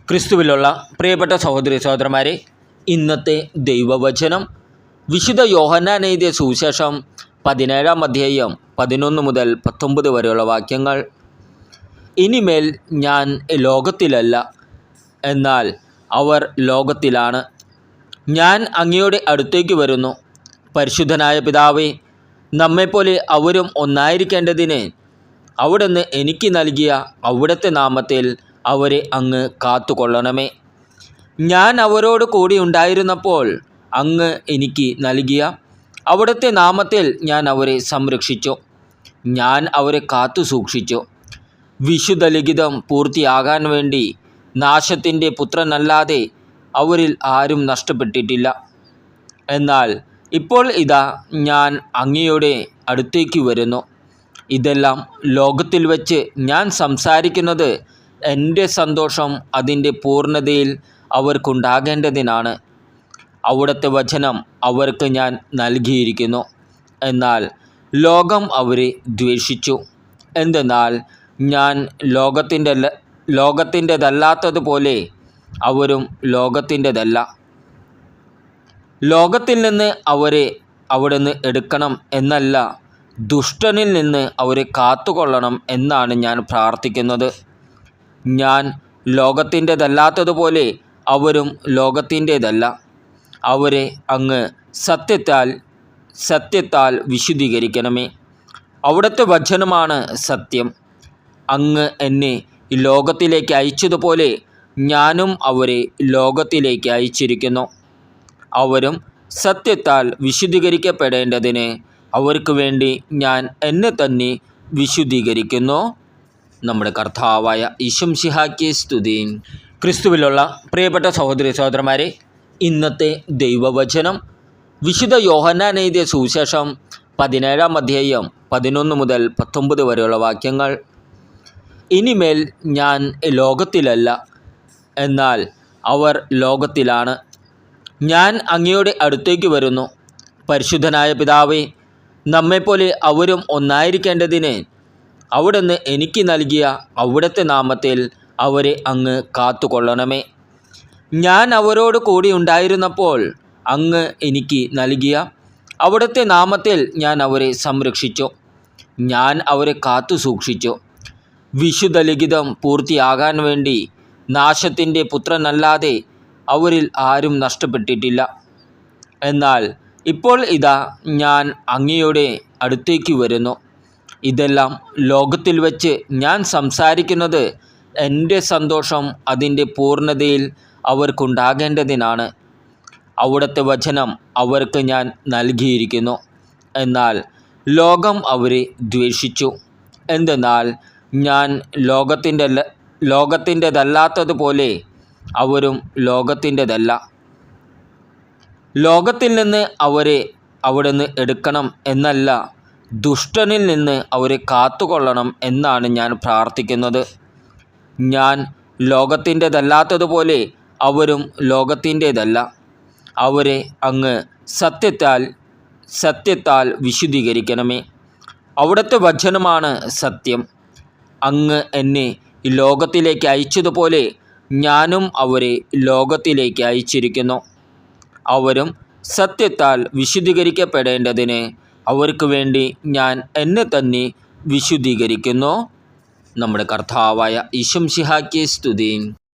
ക്രിസ്തുവിലുള്ള പ്രിയപ്പെട്ട സഹോദരി സഹോദരന്മാരെ, ഇന്നത്തെ ദൈവവചനം വിശുദ്ധ യോഹന്നാൻ എഴുതിയ സുവിശേഷം 17-ാം അധ്യായം 11 മുതൽ 19 വരെയുള്ള വാക്യങ്ങൾ. ഇനിമേൽ ഞാൻ ലോകത്തിലല്ല, എന്നാൽ അവർ ലോകത്തിലാണ്. ഞാൻ അങ്ങയുടെ അടുത്തേക്ക് വരുന്നു. പരിശുദ്ധനായ പിതാവേ, നമ്മെപ്പോലെ അവരും ഒന്നായിരിക്കേണ്ടതിന് അവിടുന്ന് എനിക്ക് നൽകിയ അവിടുത്തെ നാമത്തിൽ അവരെ അങ്ങ് കാത്തുകൊള്ളണമേ. ഞാൻ അവരോട് കൂടി ഉണ്ടായിരുന്നപ്പോൾ അങ്ങ് എനിക്ക് നൽകിയ അവിടുത്തെ നാമത്തിൽ ഞാൻ അവരെ സംരക്ഷിച്ചു. ഞാൻ അവരെ കാത്തു സൂക്ഷിച്ചു. വിശുദ്ധ ലിഖിതം പൂർത്തിയാകാൻ വേണ്ടി നാശത്തിൻ്റെ പുത്രനല്ലാതെ അവരിൽ ആരും നഷ്ടപ്പെട്ടിട്ടില്ല. എന്നാൽ ഇപ്പോൾ ഇതാ ഞാൻ അങ്ങയുടെ അടുത്തേക്ക് വരുന്നു. ഇതെല്ലാം ലോകത്തിൽ വച്ച് ഞാൻ സംസാരിക്കുന്നത് എൻ്റെ സന്തോഷം അതിൻ്റെ പൂർണ്ണതയിൽ അവർക്കുണ്ടാകേണ്ടതിനാണ്. അവിടുത്തെ വചനം അവർക്ക് ഞാൻ നൽകിയിരിക്കുന്നു. എന്നാൽ ലോകം അവരെ ദ്വേഷിച്ചു. എന്തെന്നാൽ ഞാൻ ലോകത്തിൻ്റെതല്ലാത്തതുപോലെ അവരും ലോകത്തിൻ്റെതല്ല. ലോകത്തിൽ നിന്ന് അവരെ അവിടുന്ന് എടുക്കണം എന്നല്ല, ദുഷ്ടനിൽ നിന്ന് അവരെ കാത്തുകൊള്ളണം എന്നാണ് ഞാൻ പ്രാർത്ഥിക്കുന്നത്. ഞാൻ ലോകത്തിൻ്റെതല്ലാത്തതുപോലെ അവരും ലോകത്തിൻ്റേതല്ല. അവരെ അങ്ങ് സത്യത്താൽ വിശുദ്ധീകരിക്കണമേ. അവിടുത്തെ വചനമാണ് സത്യം. അങ്ങ് എന്നെ ലോകത്തിലേക്ക് അയച്ചതുപോലെ ഞാനും അവരെ ലോകത്തിലേക്ക് അയച്ചിരിക്കുന്നു. അവരും സത്യത്താൽ വിശുദ്ധീകരിക്കപ്പെടേണ്ടതിന് അവർക്ക് വേണ്ടി ഞാൻ എന്നെ തന്നെ വിശുദ്ധീകരിക്കുന്നു. നമ്മുടെ കർത്താവായ ഈശോമിശിഹായ്ക്ക് സ്തുതി. ക്രിസ്തുവിലുള്ള പ്രിയപ്പെട്ട സഹോദരി സഹോദരന്മാരെ, ഇന്നത്തെ ദൈവവചനം വിശുദ്ധ യോഹന്നാൻ എഴുതിയ സുവിശേഷം 17-ാം അധ്യായം 11 മുതൽ 19 വരെയുള്ള വാക്യങ്ങൾ. ഇനിമേൽ ഞാൻ ലോകത്തിലല്ല, എന്നാൽ അവർ ലോകത്തിലാണ്. ഞാൻ അങ്ങയുടെ അടുത്തേക്ക് വരുന്നു. പരിശുദ്ധനായ പിതാവേ, നമ്മെപ്പോലെ അവരും ഒന്നായിരിക്കേണ്ടതിന് അവിടുന്ന് എനിക്ക് നൽകിയ അവിടുത്തെ നാമത്തിൽ അവരെ അങ്ങ് കാത്തുകൊള്ളണമേ. ഞാൻ അവരോട് കൂടി ഉണ്ടായിരുന്നപ്പോൾ അങ്ങ് എനിക്ക് നൽകിയ അവിടുത്തെ നാമത്തിൽ ഞാൻ അവരെ സംരക്ഷിച്ചു. ഞാൻ അവരെ കാത്തു സൂക്ഷിച്ചു. വിശുദ്ധ ലിഖിതം പൂർത്തിയാകാൻ വേണ്ടി നാശത്തിൻ്റെ പുത്രനല്ലാതെ അവരിൽ ആരും നഷ്ടപ്പെട്ടിട്ടില്ല. എന്നാൽ ഇപ്പോൾ ഇതാ ഞാൻ അങ്ങയുടെ അടുത്തേക്ക് വരുന്നു. ഇതെല്ലാം ലോകത്തിൽ വച്ച് ഞാൻ സംസാരിക്കുന്നത് എൻ്റെ സന്തോഷം അതിൻ്റെ പൂർണ്ണതയിൽ അവർക്കുണ്ടാകേണ്ടതിനാണ്. അവിടുത്തെ വചനം അവർക്ക് ഞാൻ നൽകിയിരിക്കുന്നു. എന്നാൽ ലോകം അവരെ ദ്വേഷിച്ചു. എന്തെന്നാൽ ഞാൻ ലോകത്തിൻ്റെതല്ലാത്തതുപോലെ അവരും ലോകത്തിൻ്റെതല്ല. ലോകത്തിൽ നിന്ന് അവരെ അവിടുന്ന് എടുക്കണം എന്നല്ല, ദുഷ്ടനിൽ നിന്ന് അവരെ കാത്തുകൊള്ളണം എന്നാണ് ഞാൻ പ്രാർത്ഥിക്കുന്നത്. ഞാൻ ലോകത്തിൻ്റെതല്ലാത്തതുപോലെ അവരും ലോകത്തിൻ്റേതല്ല. അവരെ അങ്ങ് സത്യത്താൽ വിശുദ്ധീകരിക്കണമേ. അവിടുത്തെ വചനമാണ് സത്യം. അങ്ങ് എന്നെ ലോകത്തിലേക്ക് അയച്ചതുപോലെ ഞാനും അവരെ ലോകത്തിലേക്ക് അയച്ചിരിക്കുന്നു. അവരും സത്യത്താൽ വിശുദ്ധീകരിക്കപ്പെടേണ്ടതിന് അവർക്ക് വേണ്ടി ഞാൻ എന്നെ തന്നെ വിശുദ്ധീകരിക്കുന്നു. നമ്മുടെ കർത്താവായ ഈശോമിശിഹായ്ക്ക് സ്തുതി.